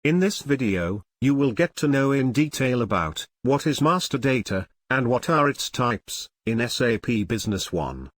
In this video, you will get to know in detail about what is master data, and what are its types, in SAP Business One.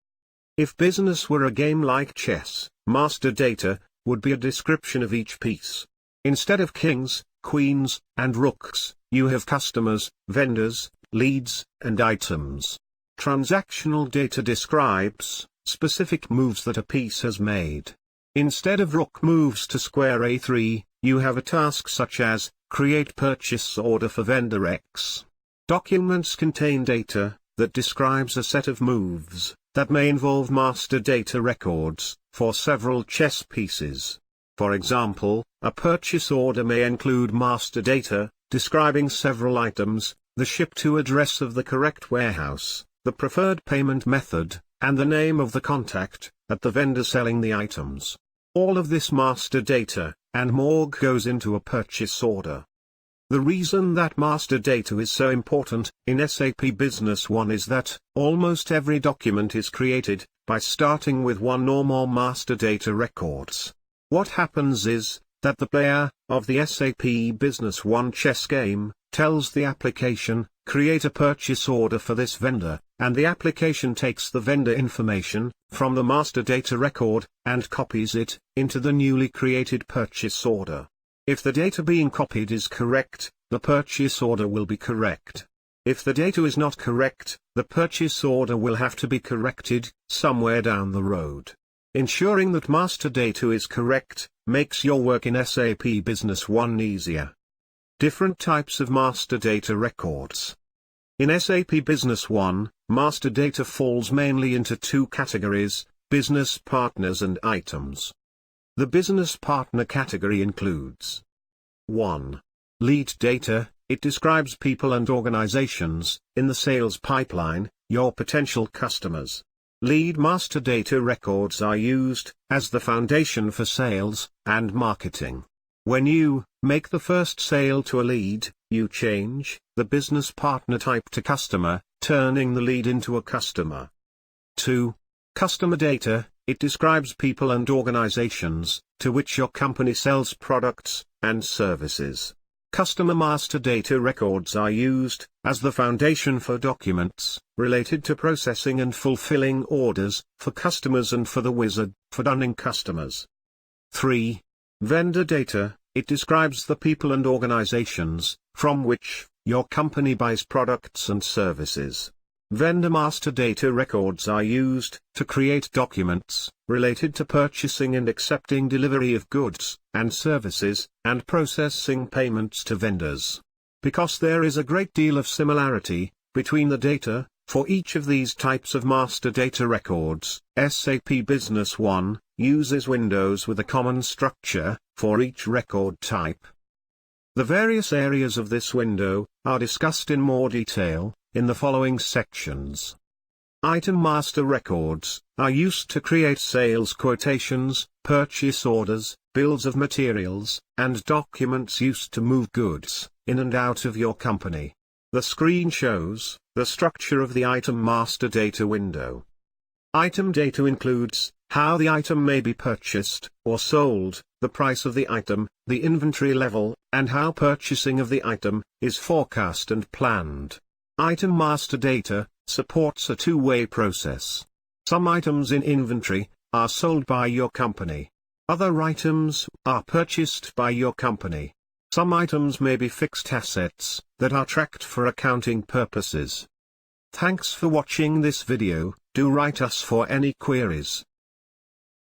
If business were a game like chess, master data would be a description of each piece. Instead of kings, queens, and rooks, you have customers, vendors, leads, and items. Transactional data describes specific moves that a piece has made. Instead of rook moves to square A3, you have a task such as, create purchase order for vendor X. Documents contain data that describes a set of moves that may involve master data records for several chess pieces. For example, a purchase order may include master data describing several items, the ship-to address of the correct warehouse, the preferred payment method, and the name of the contact at the vendor selling the items. All of this master data, and more, goes into a purchase order. The reason that master data is so important in SAP Business One is that almost every document is created by starting with one or more master data records. What happens is that the player of the SAP Business One chess game tells the application, create a purchase order for this vendor, and the application takes the vendor information from the master data record and copies it into the newly created purchase order. If the data being copied is correct, the purchase order will be correct. If the data is not correct, the purchase order will have to be corrected somewhere down the road. Ensuring that master data is correct makes your work in SAP Business One easier. Different types of master data records. In SAP Business One, master data falls mainly into two categories: business partners and items. The business partner category includes 1. Lead data. It describes people and organizations in the sales pipeline, your potential customers. Lead master data records are used as the foundation for sales and marketing. When you make the first sale to a lead, you change the business partner type to customer, turning the lead into a customer. 2. Customer data. It describes people and organizations to which your company sells products and services. Customer master data records are used as the foundation for documents related to processing and fulfilling orders for customers and for the wizard for dunning customers. 3. Vendor data. It describes the people and organizations from which your company buys products and services. Vendor master data records are used to create documents related to purchasing and accepting delivery of goods and services, and processing payments to vendors. Because there is a great deal of similarity between the data for each of these types of master data records, SAP Business One uses windows with a common structure for each record type. The various areas of this window are discussed in more detail in the following sections. Item master records are used to create sales quotations, purchase orders, bills of materials, and documents used to move goods in and out of your company. The screen shows the structure of the item master data window. Item data includes how the item may be purchased or sold, the price of the item, the inventory level, and how purchasing of the item is forecast and planned. Item master data supports a two-way process. Some items in inventory are sold by your company. Other items are purchased by your company. Some items may be fixed assets that are tracked for accounting purposes. Thanks for watching this video. Do write us for any queries.